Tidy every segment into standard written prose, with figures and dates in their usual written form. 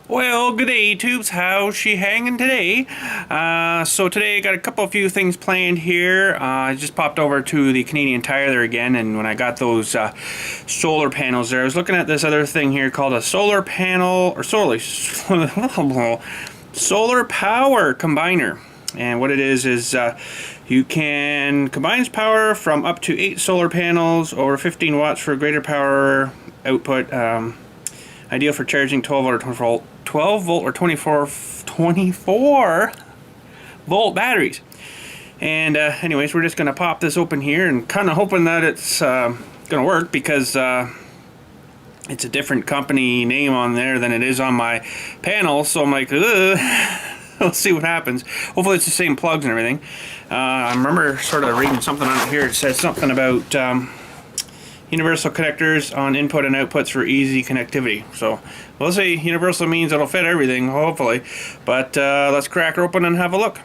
Well, good day, tubes. How's she hanging today? So today I got a few things planned here. I just popped over to the Canadian Tire there again, and when I got those solar panels there, I was looking at this other thing here called a solar panel, or solar power combiner. And what it is you can combine power from up to 8 solar panels over 15 watts for greater power output. Ideal for charging 12 volt or 24 volt batteries. And anyways, we're just going to pop this open here and kind of hoping that it's going to work, because it's a different company name on there than it is on my panel. So I'm like, we'll see what happens. Hopefully it's the same plugs and everything. I remember sort of reading something on it here. It says something about universal connectors on input and outputs for easy connectivity. So we'll see. Universal means it'll fit everything, hopefully. But let's crack her open and have a look.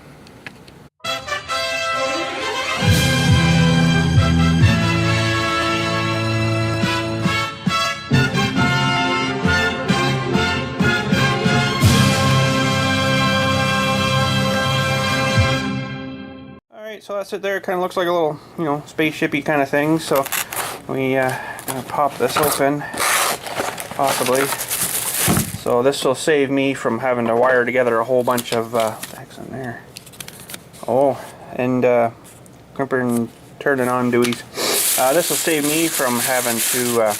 Alright, so that's it there. It kind of looks like a little, spaceshipy kind of thing. So we gonna pop this open, possibly. So this will save me from having to wire together a whole bunch of what's in there. Oh, and crimper and turn it on duties. This will save me from having to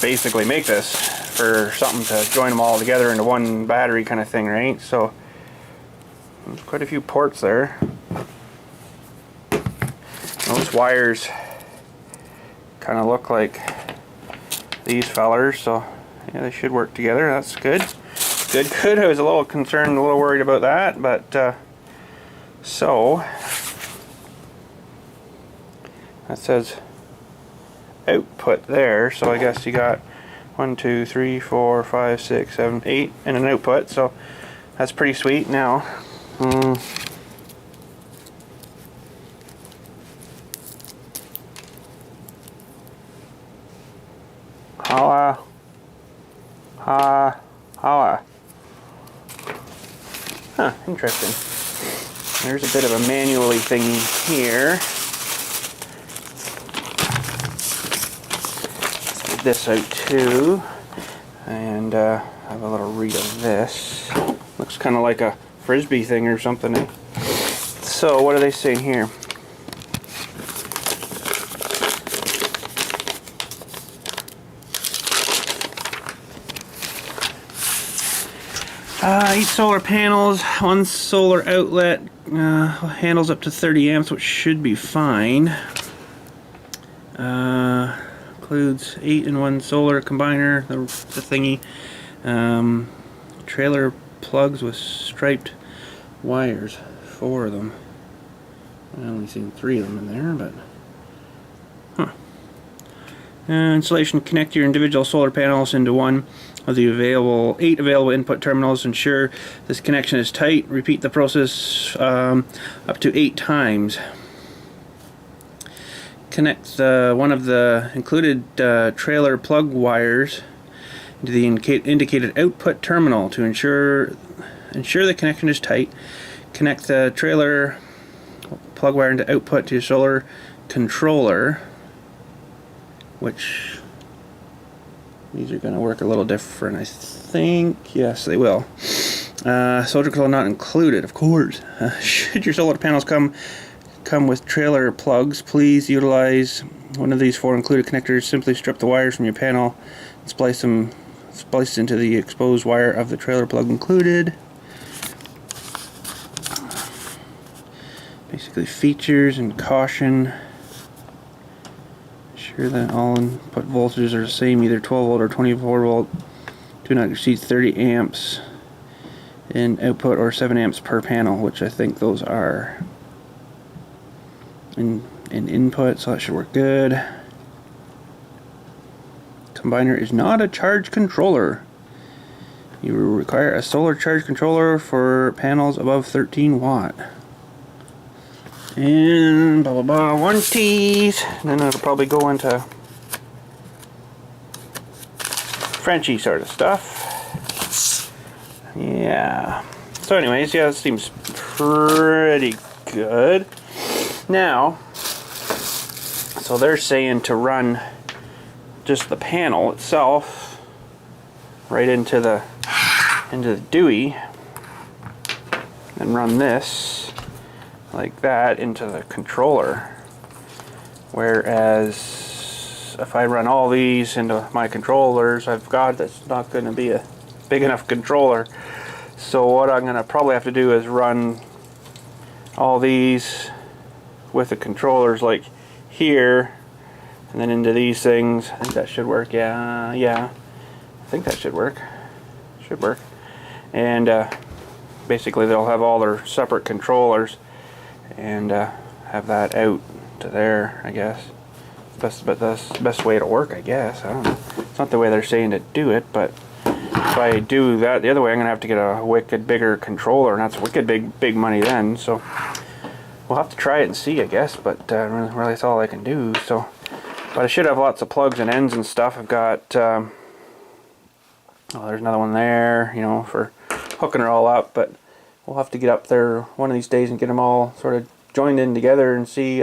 basically make this for something to join them all together into one battery kind of thing, right? So there's quite a few ports there. Those wires kind of look like these fellers, so yeah, they should work together. That's good. Good. I was a little concerned, a little worried about that, but so that says output there, so I guess you got 1, 2, 3, 4, 5, 6, 7, 8 and an output, so that's pretty sweet. Now huh, interesting. There's a bit of a manually thing here. Let's get this out too, and have a little read of this. Looks kind of like a frisbee thing or something. So what are they saying here? Eight solar panels, 1 solar outlet, handles up to 30 amps, which should be fine. Includes 8-in-1 solar combiner, the thingy. Trailer plugs with striped wires, 4 of them. I only seen 3 of them in there, but installation: connect your individual solar panels into one of the 8 available input terminals. Ensure this connection is tight. Repeat the process up to 8 times. Connect one of the included trailer plug wires into the indicated output terminal to ensure the connection is tight. Connect the trailer plug wire into output to your solar controller, which these are going to work a little different, I think. Yes, they will. Solar control not included, of course. Should your solar panels come with trailer plugs, please utilize one of these 4 included connectors. Simply strip the wires from your panel and splice into the exposed wire of the trailer plug included. Basically, features and caution. Sure that all input voltages are the same, either 12 volt or 24 volt. Do not exceed 30 amps in output or 7 amps per panel, which I think those are in input, so that should work good. Combiner is not a charge controller. You will require a solar charge controller for panels above 13 watt. And blah blah blah, warranties. And then it'll probably go into Frenchy sort of stuff. Yeah. So anyways, yeah, it seems pretty good. Now, so they're saying to run just the panel itself right into the dewey, and run this like that into the controller. Whereas if I run all these into my controllers, I've got that's not going to be a big enough controller. So what I'm going to probably have to do is run all these with the controllers like here, and then into these things. I think that should work. Yeah, I think that should work. Should work. And basically they'll have all their separate controllers, and have that out to there, I guess. But that's the best way to work, I guess. I don't know. It's not the way they're saying to do it, but if I do that the other way, I'm gonna have to get a wicked bigger controller, and that's wicked big money then. So we'll have to try it and see, I guess. But really that's all I can do. So, but I should have lots of plugs and ends and stuff. I've got oh, there's another one there, you know, for hooking it all up. But we'll have to get up there one of these days and get them all sort of joined in together and see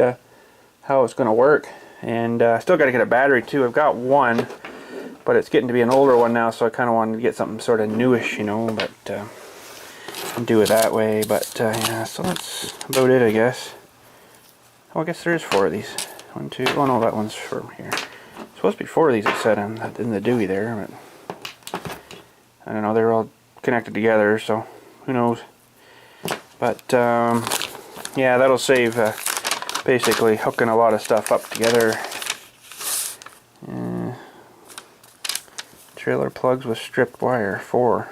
how it's going to work. And I still got to get a battery too. I've got one, but it's getting to be an older one now, so I kind of wanted to get something sort of newish, you know, but and do it that way. But yeah, so that's about it, I guess. Oh, I guess there is 4 of these. 1, 2. Oh no, that one's from here. It's supposed to be 4 of these it said in the dewey there, but I don't know. They're all connected together, so who knows. But yeah, that'll save basically hooking a lot of stuff up together. Trailer plugs with stripped wire, 4.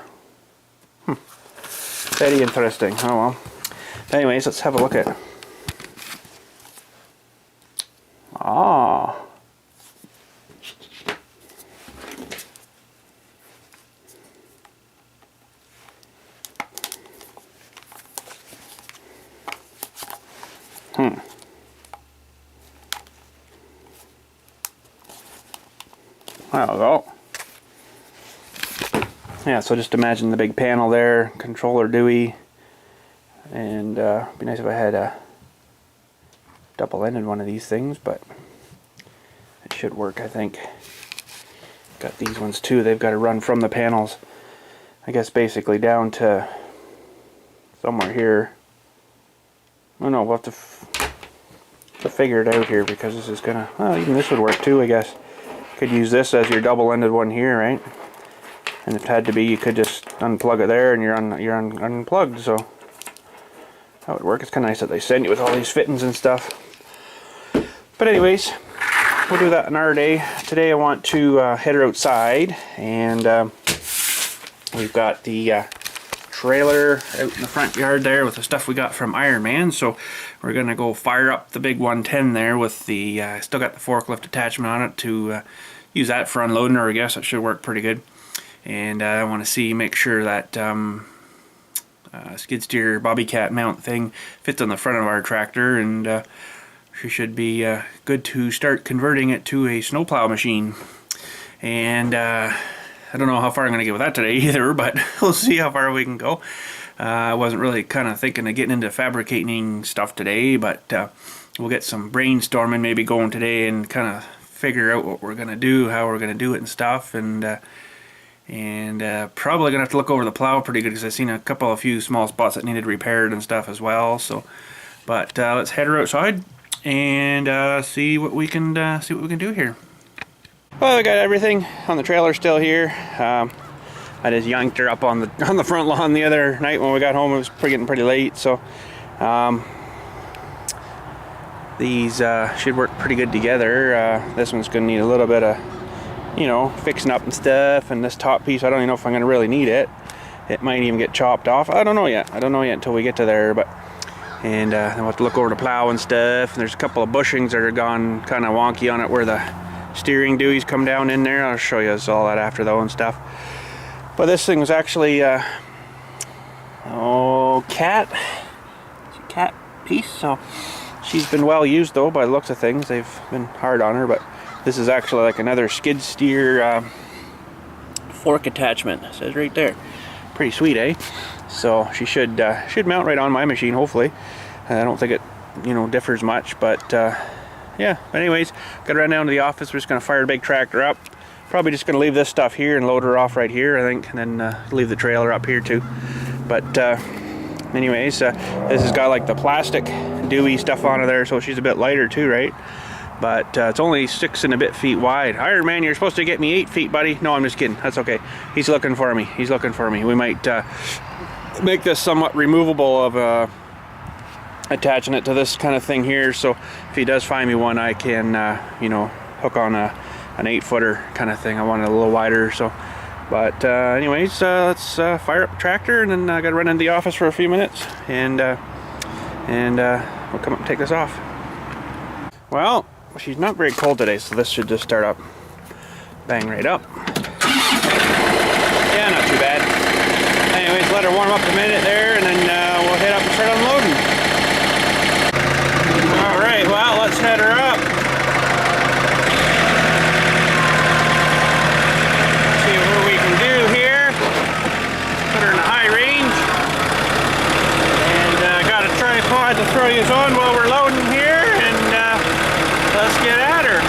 Very interesting. Oh well. Anyways, let's have a look at. Ah. There we go. Yeah, so just imagine the big panel there, controller dewey, and it'd be nice if I had a double-ended one of these things, but it should work, I think. Got these ones too. They've got to run from the panels, I guess, basically down to somewhere here. Oh no, we'll have to figure it out here, because this is gonna, well, even this would work too, I guess. Could use this as your double-ended one here, right? And if it had to be, you could just unplug it there and you're unplugged, so that would work. It's kind of nice that they send you with all these fittings and stuff. But anyways, we'll do that another day. Today I want to head her outside, and we've got the trailer out in the front yard there with the stuff we got from Ironman, so we're gonna go fire up the big 110 there with the still got the forklift attachment on it to use that for unloading, or I guess it should work pretty good. And I want to make sure that skid steer bobbycat mount thing fits on the front of our tractor, and she should be good to start converting it to a snowplow machine. And I don't know how far I'm going to get with that today either, but we'll see how far we can go. I wasn't really kind of thinking of getting into fabricating stuff today, but we'll get some brainstorming maybe going today and kind of figure out what we're going to do, how we're going to do it and stuff, and probably going to have to look over the plow pretty good, because I've seen a few small spots that needed repaired and stuff as well. So, but let's head her outside and see what we can do here. Well, I got everything on the trailer still here. I just yanked her up on the front lawn the other night when we got home. It was getting pretty late, so these should work pretty good together. This one's going to need a little bit of, you know, fixing up and stuff, and this top piece, I don't even know if I'm going to really need it. It might even get chopped off. I don't know yet. I don't know yet until we get to there, but and then we'll have to look over the plow and stuff. And there's a couple of bushings that are gone kind of wonky on it where the steering deweys come down in there. I'll show you all that after though and stuff. But this thing was actually cat piece, so she's been well used though by the looks of things. They've been hard on her, but this is actually like another skid steer fork attachment. It says right there. Pretty sweet, eh? So she should mount right on my machine, hopefully. I don't think it, you know, differs much, but yeah. Anyways, gotta run down to the office. We're just gonna fire the big tractor up. Probably just gonna leave this stuff here and load her off right here, I think, and then leave the trailer up here too. But anyways, this has got like the plastic dewy stuff on there, so she's a bit lighter too, right? But it's only 6 and a bit feet wide. Ironman, you're supposed to get me 8 feet, buddy. No, I'm just kidding. That's okay. He's looking for me. He's looking for me. We might make this somewhat removable of attaching it to this kind of thing here. So if he does find me one, I can, you know, hook on an 8-footer kind of thing. I want it a little wider. So, but anyways, let's fire up the tractor, and then I got to run into the office for a few minutes, and we'll come up and take this off. Well, she's not very cold today, so this should just start up. Bang right up. Yeah, not too bad. Anyways, let her warm up a minute there, and then we'll head up and start unloading. Alright, well, let's head her up. See what we can do here. Put her in a high range. And got a tripod to throw you on while we're loading here, and let's get at her.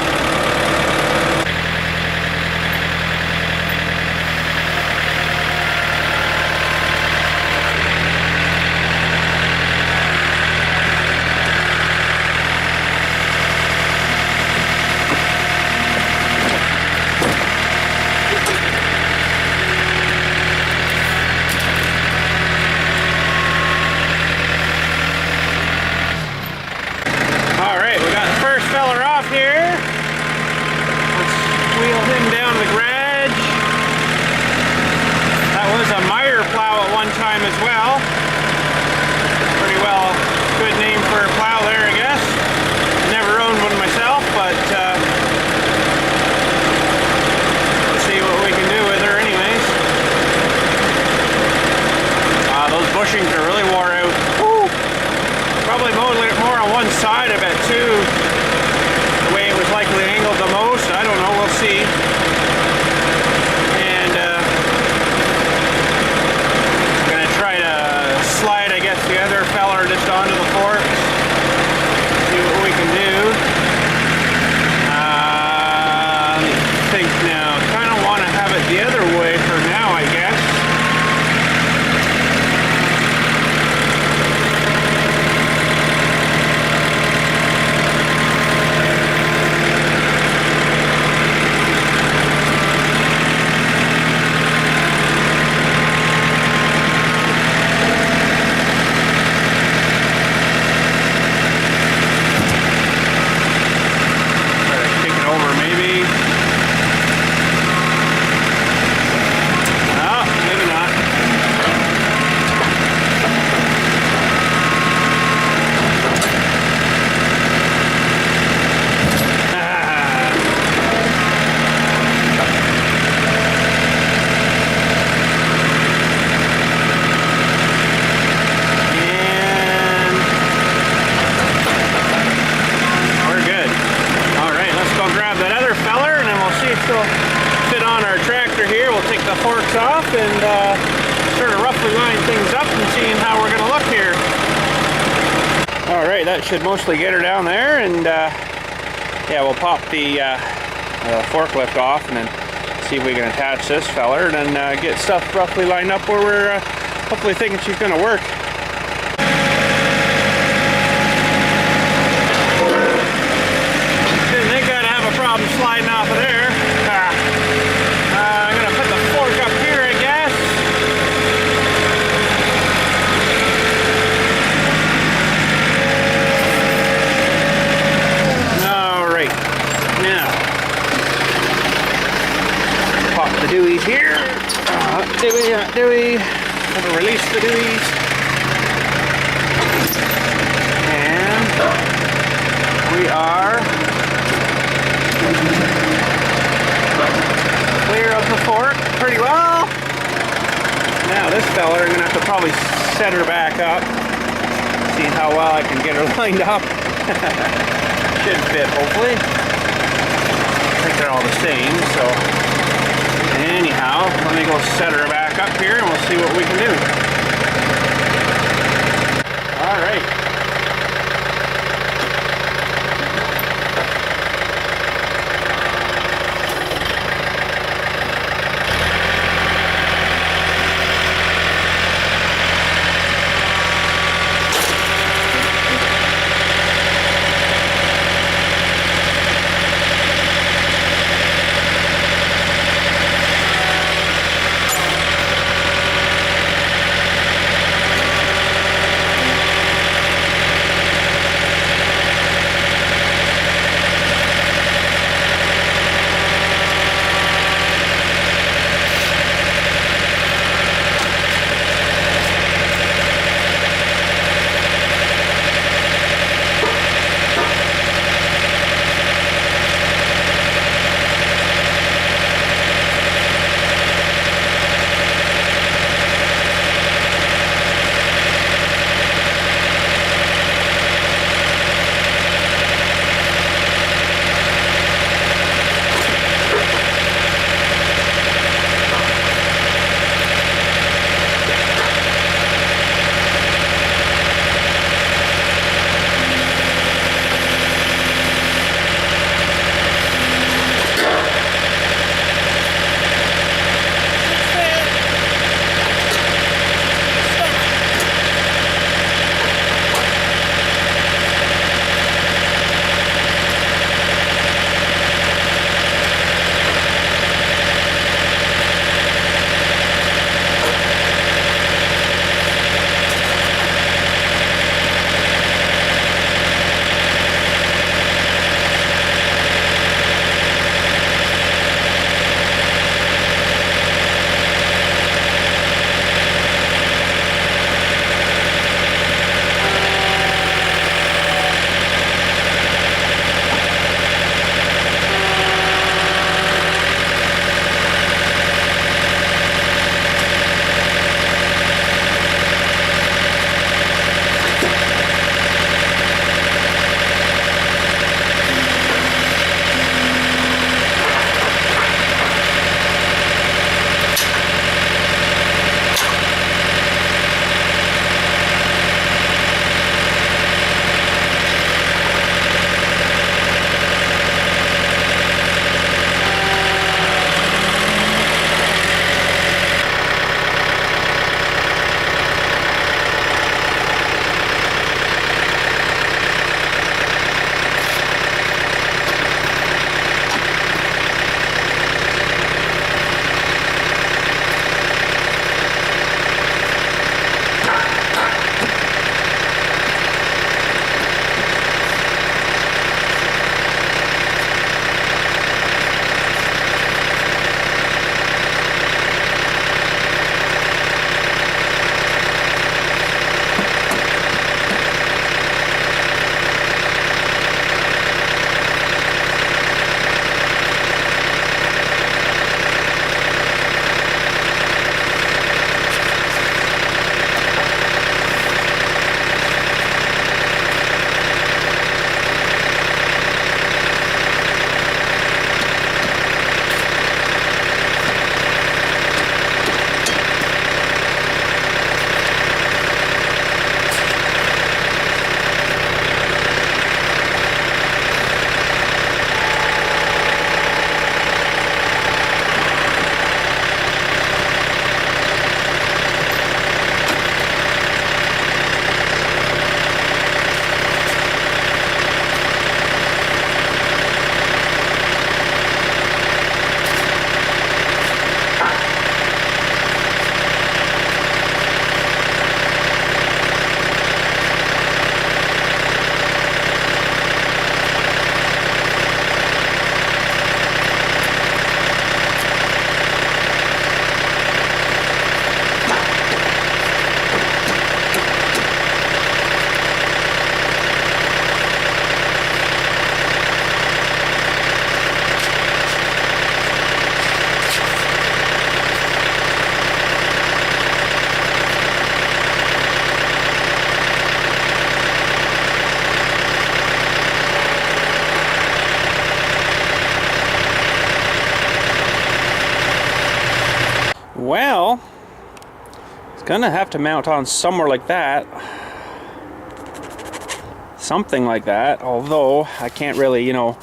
Alright, we got the first feller off here. Let's wheel him down the garage. That was a Meyer plow at one time as well. Pretty well good name for a plow there, I guess. Never owned one myself, but let's see what we can do with her anyways. Those bushings are really wore out. Woo! Probably mowed it more on one side, I bet, too. The way it was likely angled the most. I don't know, we'll see. And I'm gonna try to slide, I guess, the other feller just onto the forks. See what we can do. Let me think now. Kind of want to have it the other way for now, I guess. Fit on our tractor here. We'll take the forks off and sort of roughly line things up and seeing how we're going to look here. Alright, that should mostly get her down there, and yeah, we'll pop the forklift off and then see if we can attach this feller, and then get stuff roughly lined up where we're hopefully thinking she's going to work. Didn't think I'd have a problem sliding off of there. I'm going to put the fork up here, I guess. Alright, now pop the dewies here. Dewey. We'll release the dewies. And we are clear of the fork pretty well. Now this fella, I'm going to have to probably set her back up. See how well I can get her lined up. Should fit, hopefully. I think they're all the same, so Anyhow, let me go set her back up here and we'll see what we can do. All right. It's gonna have to mount on somewhere like that. Something like that, although I can't really, you know,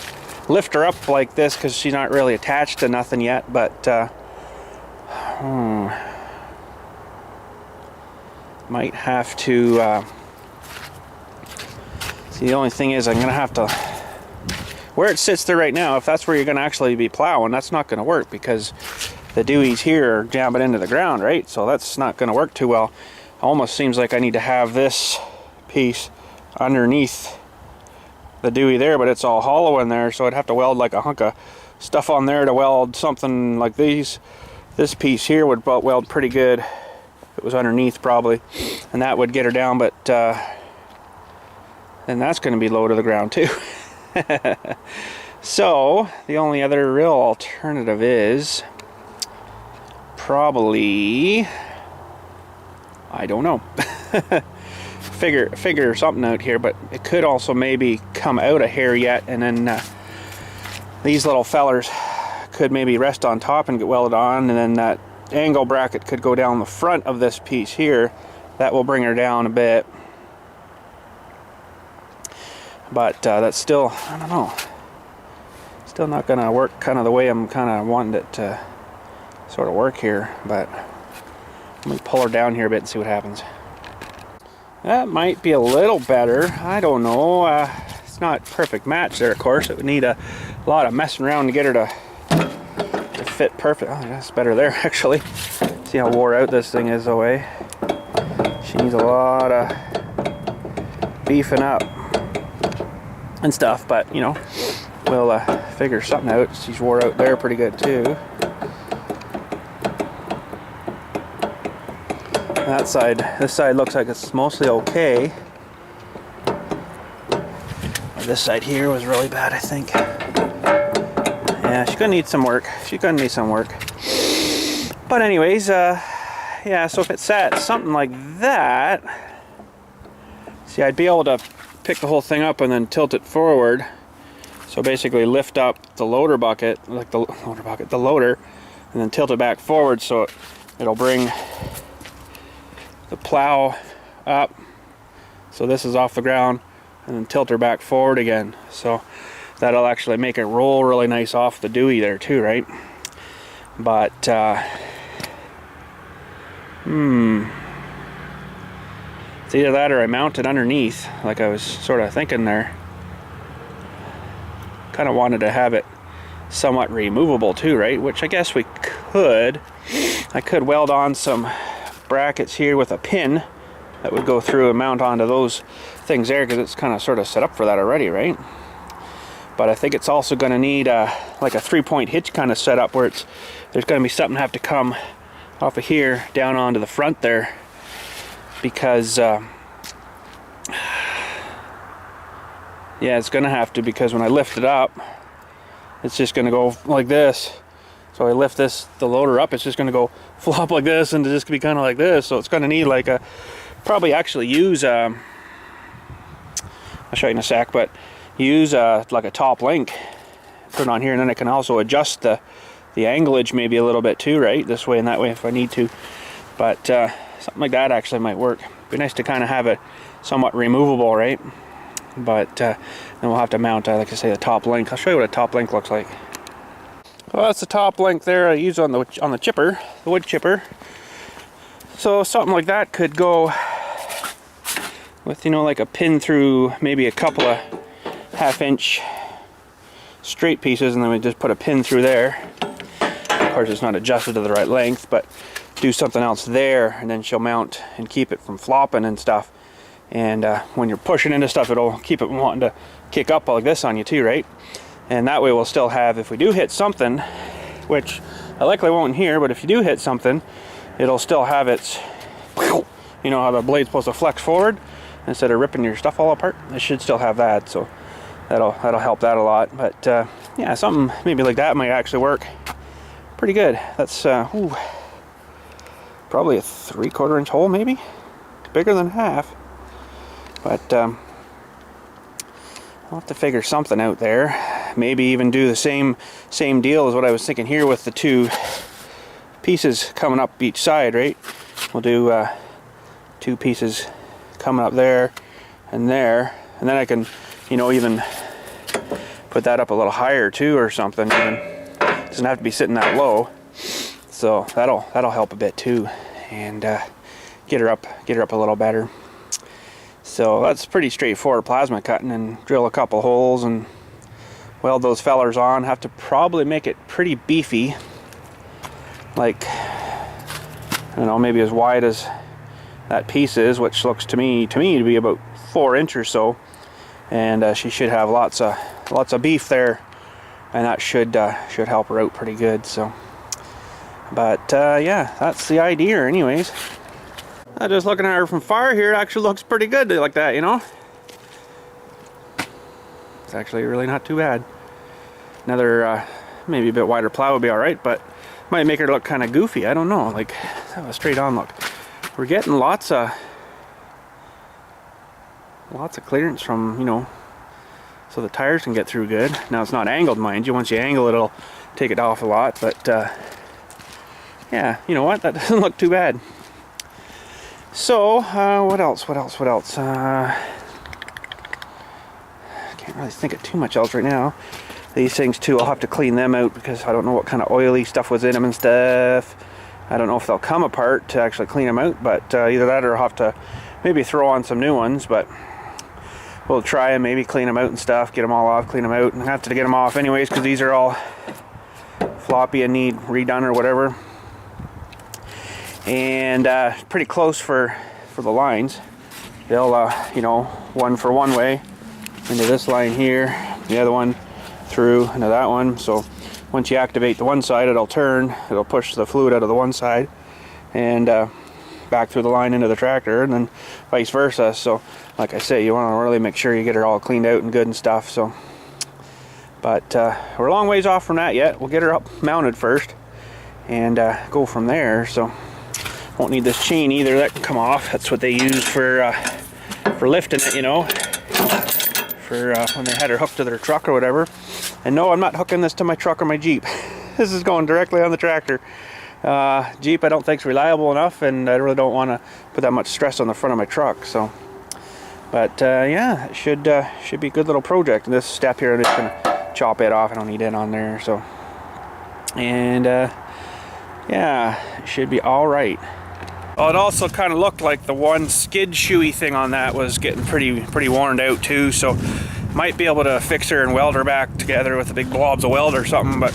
lift her up like this because she's not really attached to nothing yet, but might have to see. The only thing is I'm gonna have to, where it sits there right now, if that's where you're gonna actually be plowing, that's not gonna work because the dewies here are jamming into the ground, right? So that's not gonna work too well. Almost seems like I need to have this piece underneath the dewey there, but it's all hollow in there, so I'd have to weld like a hunk of stuff on there to weld something like these. This piece here would weld pretty good if it was underneath probably, and that would get her down, but then that's going to be low to the ground too. So the only other real alternative is probably, I don't know, figure something out here, but it could also maybe come out of here yet, and then these little fellers could maybe rest on top and get welded on, and then that angle bracket could go down the front of this piece here. That will bring her down a bit, but that's still, I don't know, still not gonna work kind of the way I'm kind of wanting it to sort of work here. But let me pull her down here a bit and see what happens. That might be a little better. I don't know. It's not perfect match there, of course. It would need a lot of messing around to get her to fit perfect. Oh, that's better there, actually. See how wore out this thing is away. She needs a lot of beefing up and stuff, but you know, we'll figure something out. She's wore out there pretty good too. That side, this side looks like it's mostly okay. This side here was really bad, I think. Yeah, she's gonna need some work. She's gonna need some work. But anyways, yeah, so if it sat something like that, see, I'd be able to pick the whole thing up and then tilt it forward. So basically lift up the loader bucket, like the loader, and then tilt it back forward so it'll bring the plow up. So this is off the ground, and then tilt her back forward again. So that'll actually make it roll really nice off the dewey there too, right? But it's either that or I mount it underneath, like I was sort of thinking there. Kind of wanted to have it somewhat removable too, right? Which I guess we could. I could weld on some brackets here with a pin that would go through and mount onto those things there, because it's kind of sort of set up for that already, right? But I think it's also going to need like a 3-point hitch kind of setup where there's going to be something have to come off of here down onto the front there, because yeah, it's going to have to, because when I lift it up, it's just going to go like this. So I lift the loader up, it's just going to go flop like this, and it's just going to be kind of like this. So it's going to need like a, probably actually use, I'll show you in a sec, but use like a top link, put it on here, and then I can also adjust the anglage maybe a little bit too, right? This way and that way if I need to. But something like that actually might work. Be nice to kind of have it somewhat removable, right? But then we'll have to mount, like I say, the top link. I'll show you what a top link looks like. Well, that's the top link there I use on the chipper, the wood chipper. So something like that could go with, you know, like a pin through maybe a couple of 1/2-inch straight pieces, and then we just put a pin through there. Of course, it's not adjusted to the right length, but do something else there, and then she'll mount and keep it from flopping and stuff. And when you're pushing into stuff, it'll keep it wanting to kick up like this on you too, right? And that way we'll still have, if we do hit something, which I likely won't here, but if you do hit something, it'll still have its, you know how the blade's supposed to flex forward instead of ripping your stuff all apart. It should still have that, so that'll help that a lot. But yeah, something maybe like that might actually work pretty good. That's probably a 3/4 inch hole, maybe bigger than half. But I'll have to figure something out there. Maybe even do the same deal as what I was thinking here with the 2 pieces coming up each side, right? we'll do 2 pieces coming up there, and then I can, you know, even put that up a little higher too or something. Even doesn't have to be sitting that low, so that'll help a bit too, and get her up a little better. So that's pretty straightforward plasma cutting, and drill a couple holes and weld those fellers on. Have to probably make it pretty beefy, like, I don't know, maybe as wide as that piece is, which looks to me to be about 4 inches or so, and she should have lots of beef there, and that should help her out pretty good. So, but yeah, that's the idea anyways. Just looking at her from far here, it actually looks pretty good like that, you know. It's actually really not too bad. Another maybe a bit wider plow would be alright, but might make her look kind of goofy. I don't know, like, have a straight on look. We're getting lots of clearance from, you know, so the tires can get through good. Now it's not angled, mind you. Once you angle it, it'll take it off a lot, but yeah, you know what, that doesn't look too bad. So what else? Can't really think of too much else right now. These things too, I'll have to clean them out because I don't know what kind of oily stuff was in them and stuff. I don't know if they'll come apart to actually clean them out, but either that or I'll have to maybe throw on some new ones, but we'll try and maybe clean them out and stuff, get them all off, clean them out, and I have to get them off anyways because these are all floppy and need redone or whatever. And pretty close for the lines. They'll you know, one for one way into this line here, the other one through into that one. So once you activate the one side, it'll turn, it'll push the fluid out of the one side and back through the line into the tractor, and then vice versa. So like I say, you want to really make sure you get her all cleaned out and good and stuff. So, but we're a long ways off from that yet. We'll get her up mounted first and go from there. So won't need this chain either, that can come off. That's what they use for lifting it, you know, for when they had her hooked to their truck or whatever. And no, I'm not hooking this to my truck or my Jeep. This is going directly on the tractor. Jeep I don't think is reliable enough, and I really don't want to put that much stress on the front of my truck. So, but yeah, it should be a good little project. And this step here, I'm just gonna chop it off. I don't need it on there. So, and yeah, it should be all right. Well, it also kind of looked like the one skid shoey thing on that was getting pretty worn out too, so might be able to fix her and weld her back together with a big blobs of weld or something, but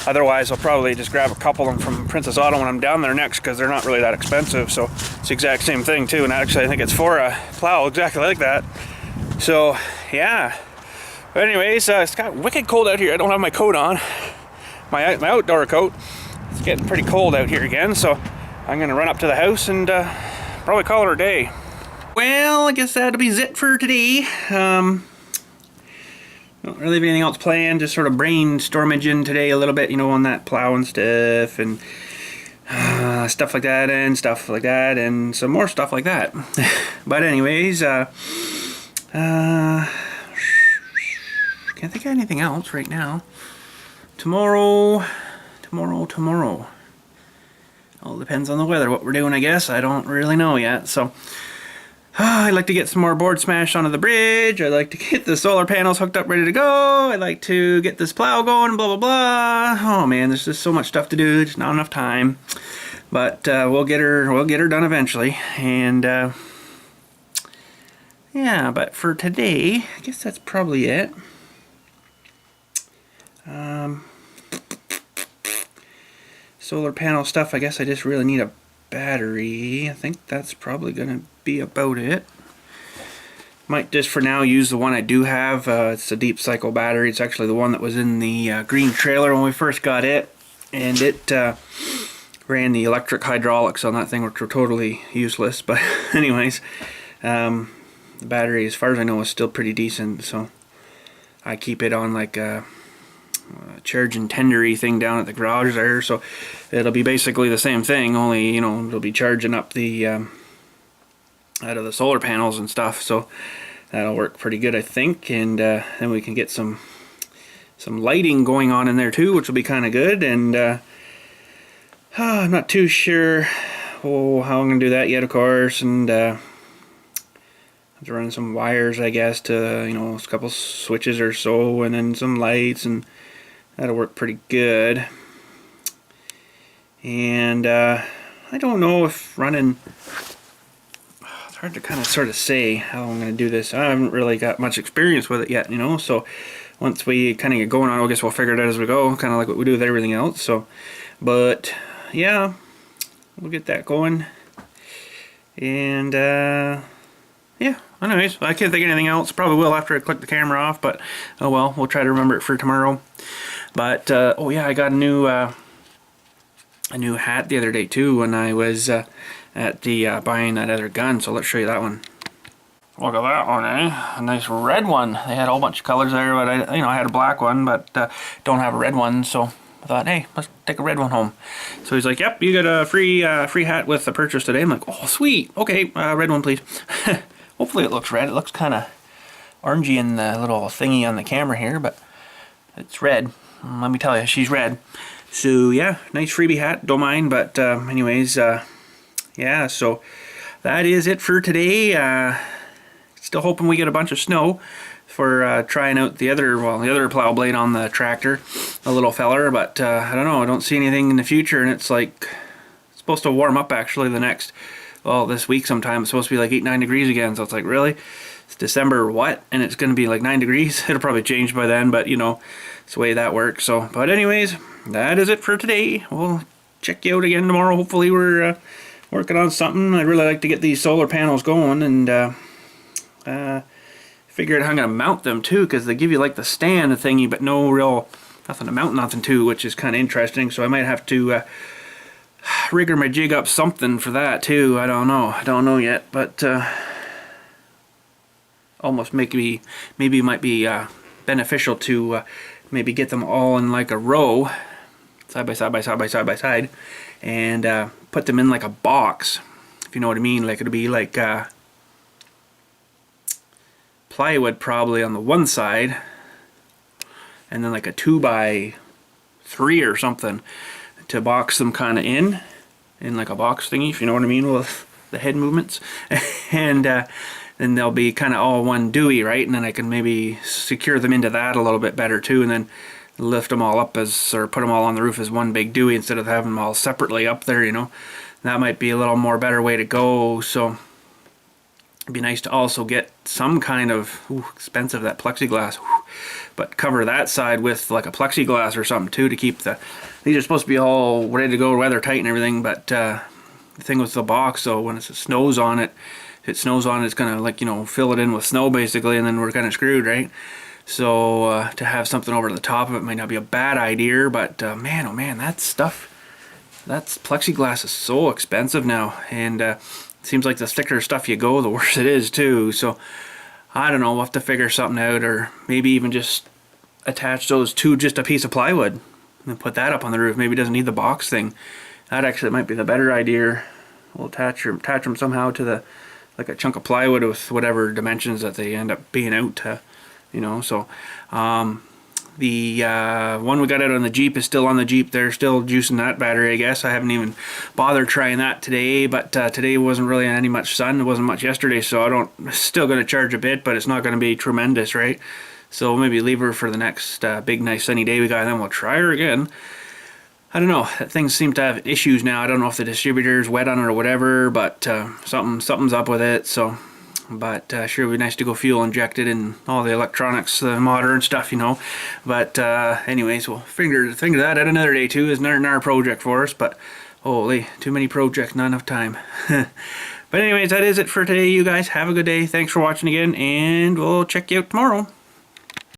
otherwise I'll probably just grab a couple of them from Princess Auto when I'm down there next, because they're not really that expensive. So it's the exact same thing too, and actually I think it's for a plow exactly like that. So yeah, but anyways, it's got wicked cold out here. I don't have my coat on, my outdoor coat. It's getting pretty cold out here again, so I'm gonna run up to the house and probably call it a day. Well, I guess that'll be it for today. Don't really have anything else planned, just sort of brainstorming today a little bit, you know, on that plow and stuff, and stuff like that, and some more stuff like that. But anyways, can't think of anything else right now. Tomorrow. All depends on the weather, what we're doing, I guess. I don't really know yet. So, I'd like to get some more board smashed onto the bridge. I'd like to get the solar panels hooked up, ready to go. I'd like to get this plow going, blah, blah, blah. Oh man, there's just so much stuff to do. Just not enough time. But we'll get her done eventually. And yeah, but for today, I guess that's probably it. Solar panel stuff, I guess I just really need a battery. I think that's probably gonna be about it. Might just for now use the one I do have. It's a deep cycle battery. It's actually the one that was in the green trailer when we first got it, and it ran the electric hydraulics on that thing, which were totally useless. But anyways, the battery, as far as I know, is still pretty decent, so I keep it on like a charge and tendery thing down at the garage there, so it'll be basically the same thing, only, you know, it'll be charging up the out of the solar panels and stuff, so that'll work pretty good, I think. And then we can get some lighting going on in there too, which will be kind of good. And I'm not too sure how I'm gonna do that yet, of course, and have to run some wires, I guess, to, you know, a couple switches or so, and then some lights, and that'll work pretty good. And I don't know if running, it's hard to kind of sort of say how I'm going to do this. I haven't really got much experience with it yet, you know, so once we kind of get going on, I guess we'll figure it out as we go, kind of like what we do with everything else. So, but yeah, we'll get that going. And yeah, anyways, I can't think of anything else. Probably will after I click the camera off, but oh well, we'll try to remember it for tomorrow. But oh yeah, I got a new hat the other day too when I was at the buying that other gun. So let's show you that one. Look at that one, eh? A nice red one. They had a whole bunch of colors there, but I had a black one, but don't have a red one. So I thought, hey, let's take a red one home. So he's like, yep, you got a free hat with the purchase today. I'm like, oh sweet, okay, red one please. Hopefully it looks red. It looks kind of orangey in the little thingy on the camera here, but it's red. Let me tell you, she's red. So yeah, nice freebie hat, don't mind. But anyways, yeah, so that is it for today. Still hoping we get a bunch of snow for trying out the other plow blade on the tractor, a little feller. But I don't know, I don't see anything in the future, and it's like it's supposed to warm up actually the next, well, this week sometime. It's supposed to be like 8-9 degrees again. So it's like, really? It's December what? And it's going to be like 9 degrees. It'll probably change by then, but you know, it's the way that works. So, but anyways, that is it for today. We'll check you out again tomorrow. Hopefully we're working on something. I'd really like to get these solar panels going, and figure out how I'm going to mount them too, because they give you like the stand thingy, but no real, nothing to mount nothing to, which is kind of interesting. So I might have to rigger my jig up something for that too. I don't know yet, but almost maybe it might be beneficial to maybe get them all in like a row, side by side, and put them in like a box, if you know what I mean. Like it'll be like plywood probably on the one side, and then like a 2x3 or something to box them kind of in like a box thingy, if you know what I mean, with the head movements. And then they'll be kind of all one dewey, right? And then I can maybe secure them into that a little bit better too, and then lift them all up or put them all on the roof as one big dewey instead of having them all separately up there, you know. That might be a little more better way to go. So it'd be nice to also get some kind of, expensive that plexiglass, but cover that side with like a plexiglass or something too, to keep these are supposed to be all ready to go, weather tight and everything, but the thing with the box, so when it snows on it, if it snows on it, it's gonna, like, you know, fill it in with snow basically, and then we're kind of screwed, right? So to have something over the top of it might not be a bad idea, but man, oh man, that plexiglass is so expensive now, and seems like the thicker stuff you go, the worse it is too. So I don't know, we'll have to figure something out, or maybe even just attach those to just a piece of plywood and put that up on the roof. Maybe it doesn't need the box thing. That actually might be the better idea. We'll attach them somehow to like a chunk of plywood with whatever dimensions that they end up being out to, you know. So the one we got out on the Jeep is still on the Jeep. They're still juicing that battery, I guess. I haven't even bothered trying that today, but today wasn't really any much sun. There wasn't much yesterday, so I'm still going to charge a bit, but it's not going to be tremendous, right? So maybe leave her for the next big, nice sunny day we got, and then we'll try her again. I don't know. Things seem to have issues now. I don't know if the distributor's wet on it or whatever, but something's up with it. So, but sure would be nice to go fuel injected and all the electronics, the modern stuff, you know. But anyways, we'll figure that out another day too. It's another project for us. But holy, too many projects, not enough time. But anyways, that is it for today, you guys. Have a good day. Thanks for watching again, and we'll check you out tomorrow.